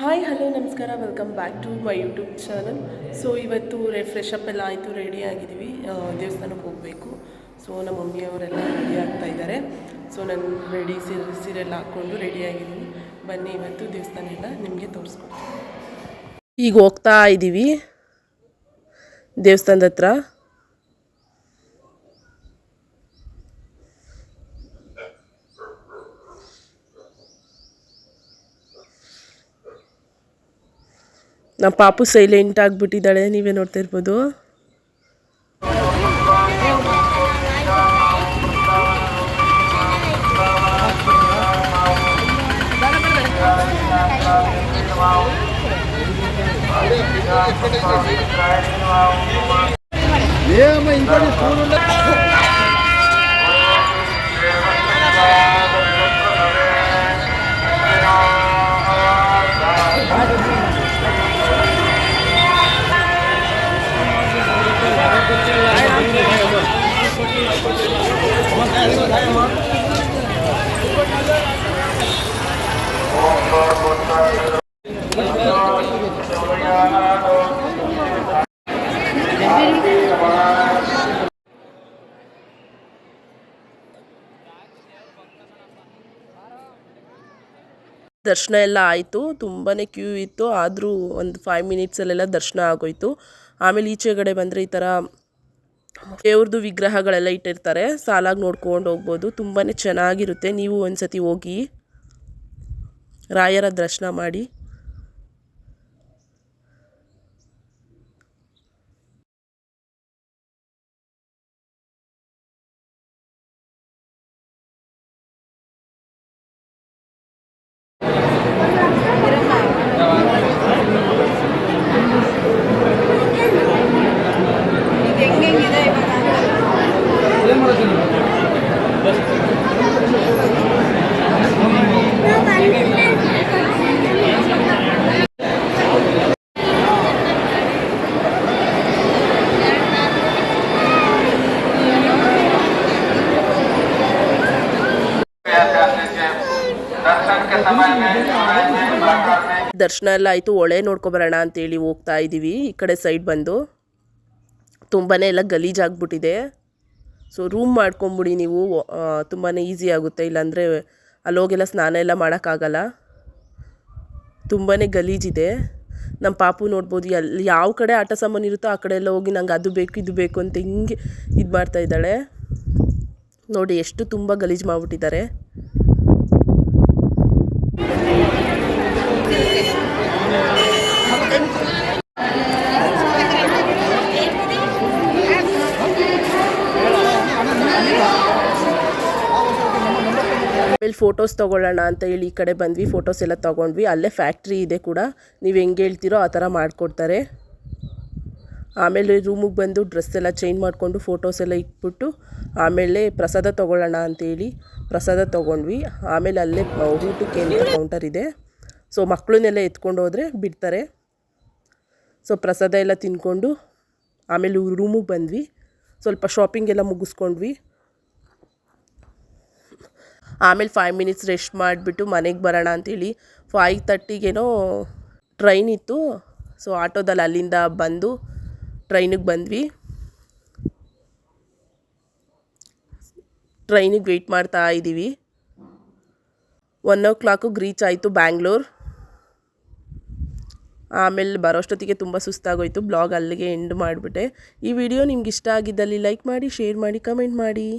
Hi hello ನಮಸ್ಕಾರ, welcome back to my YouTube channel. So ಇವತ್ತು fresh up ಎಲ್ಲ ಆಯಿತು, ರೆಡಿ ಆಗಿದ್ದೀವಿ, ದೇವಸ್ಥಾನಕ್ಕೆ ಹೋಗಬೇಕು. ಸೊ ನಮ್ಮ ಮಮ್ಮಿಯವರೆಲ್ಲ ರೆಡಿ ಆಗ್ತಾ ಇದ್ದಾರೆ. ಸೊ ನಾನು ರೆಡಿ ಸೀರೆಲ್ಲ ಹಾಕ್ಕೊಂಡು ರೆಡಿಯಾಗಿದ್ದೀನಿ. ಬನ್ನಿ ಇವತ್ತು ದೇವಸ್ಥಾನ ಎಲ್ಲ ನಿಮಗೆ ತೋರಿಸ್ಕೊಡ್ತೀನಿ. ಈಗ ಹೋಗ್ತಾ ಇದ್ದೀವಿ ದೇವಸ್ಥಾನದ ಹತ್ರ. ನಮ್ಮ ಪಾಪು ಸೈಲೆಂಟ್ ಆಗಿಬಿಟ್ಟಿದ್ದಾಳೆ, ನೀವೇ ನೋಡ್ತಾ ಇರ್ಬೋದು. ದರ್ಶನ ಎಲ್ಲ ಆಯಿತು. ತುಂಬಾ ಕ್ಯೂ ಇತ್ತು, ಆದರೂ ಒಂದು 5 ಮಿನಿಟ್ಸಲ್ಲೆಲ್ಲ ದರ್ಶನ ಆಗೋಯಿತು. ಆಮೇಲೆ ಈಚೆಗಡೆ ಬಂದರೆ ಈ ಥರ ದೇವ್ರದ್ದು ವಿಗ್ರಹಗಳೆಲ್ಲ ಇಟ್ಟಿರ್ತಾರೆ, ಸಾಲಾಗಿ ನೋಡ್ಕೊಂಡು ಹೋಗ್ಬೋದು. ತುಂಬಾ ಚೆನ್ನಾಗಿರುತ್ತೆ. ನೀವು ಒಂದ್ಸತಿ ಹೋಗಿ ರಾಯರ ದರ್ಶನ ಮಾಡಿ. ದರ್ಶನ ಎಲ್ಲ ಆಯಿತು. ಹೊಳೆ ನೋಡ್ಕೊಬರೋಣ ಅಂತೇಳಿ ಹೋಗ್ತಾ ಇದ್ದೀವಿ. ಈ ಕಡೆ ಸೈಡ್ ಬಂದು ತುಂಬಾ ಎಲ್ಲ ಗಲೀಜಾಗ್ಬಿಟ್ಟಿದೆ. ಸೊ ರೂಮ್ ಮಾಡ್ಕೊಂಬಿಡಿ ನೀವು, ತುಂಬಾ ಈಸಿ ಆಗುತ್ತೆ. ಇಲ್ಲಾಂದರೆ ಅಲ್ಲೋಗೆಲ್ಲ ಸ್ನಾನ ಎಲ್ಲ ಮಾಡೋಕ್ಕಾಗಲ್ಲ, ತುಂಬಾ ಗಲೀಜಿದೆ. ನಮ್ಮ ಪಾಪು ನೋಡ್ಬೋದು, ಅಲ್ಲಿ ಯಾವ ಕಡೆ ಆಟ ಸಾಮಾನು ಇರುತ್ತೋ ಆ ಕಡೆ ಎಲ್ಲ ಹೋಗಿ ನಂಗೆ ಅದು ಬೇಕು ಇದು ಬೇಕು ಅಂತ ಹಿಂಗೆ ಇದು ಮಾಡ್ತಾ ಇದ್ದಾಳೆ ನೋಡಿ. ಎಷ್ಟು ತುಂಬ ಗಲೀಜು ಮಾಡಿಬಿಟ್ಟಿದ್ದಾರೆ. ಆಮೇಲೆ ಫೋಟೋಸ್ ತೊಗೊಳ್ಳೋಣ ಅಂತ ಹೇಳಿ ಈ ಕಡೆ ಬಂದ್ವಿ. ಫೋಟೋಸ್ ಎಲ್ಲ ತೊಗೊಂಡ್ವಿ. ಅಲ್ಲೇ ಫ್ಯಾಕ್ಟ್ರಿ ಇದೆ ಕೂಡ, ನೀವು ಹೆಂಗೆ ಹೇಳ್ತೀರೋ ಆ ಥರ ಮಾಡಿಕೊಡ್ತಾರೆ. ಆಮೇಲೆ ರೂಮಿಗೆ ಬಂದು ಡ್ರೆಸ್ ಎಲ್ಲ ಚೇಂಜ್ ಮಾಡಿಕೊಂಡು ಫೋಟೋಸ್ ಎಲ್ಲ ಇಟ್ಬಿಟ್ಟು ಆಮೇಲೆ ಪ್ರಸಾದ ತೊಗೊಳ್ಳೋಣ ಅಂತೇಳಿ ಪ್ರಸಾದ ತೊಗೊಂಡ್ವಿ. ಆಮೇಲೆ ಅಲ್ಲೇ ಊಟಕ್ಕೆ ಅಂತ ಕೌಂಟರ್ ಇದೆ. ಸೊ ಮಕ್ಕಳನ್ನೆಲ್ಲ ಎತ್ಕೊಂಡು ಹೋದರೆ ಬಿಡ್ತಾರೆ. ಸೊ ಪ್ರಸಾದ ಎಲ್ಲ ತಿಂದ್ಕೊಂಡು ಆಮೇಲೆ ರೂಮಿಗೆ ಬಂದ್ವಿ. ಸ್ವಲ್ಪ ಶಾಪಿಂಗ್ ಎಲ್ಲ ಮುಗಿಸ್ಕೊಂಡ್ವಿ. ಆಮೇಲೆ 5 ಮಿನಿಟ್ಸ್ ರೆಸ್ಟ್ ಮಾಡಿಬಿಟ್ಟು ಮನೆಗೆ ಬರೋಣ ಅಂತೇಳಿ 5:30ಗೇನೋ ಟ್ರೈನ್ ಇತ್ತು. ಸೊ ಆಟೋದಲ್ಲಿ ಅಲ್ಲಿಂದ ಬಂದು ಟ್ರೈನಿಗೆ ಬಂದ್ವಿ. ಟ್ರೈನಿಗೆ ವೆಯ್ಟ್ ಮಾಡ್ತಾ ಇದ್ದೀವಿ. 1 o'clock ರೀಚ್ ಆಯಿತು ಬ್ಯಾಂಗ್ಳೂರ್. ಆಮೇಲೆ ಬರೋಷ್ಟೊತ್ತಿಗೆ ತುಂಬ ಸುಸ್ತಾಗೋಯಿತು. ಬ್ಲಾಗ್ ಅಲ್ಲಿಗೆ ಎಂಡ್ ಮಾಡಿಬಿಟ್ಟೆ. ಈ ವಿಡಿಯೋ ನಿಮ್ಗೆ ಇಷ್ಟ ಆಗಿದ್ದಲ್ಲಿ ಲೈಕ್ ಮಾಡಿ, ಶೇರ್ ಮಾಡಿ, ಕಮೆಂಟ್ ಮಾಡಿ.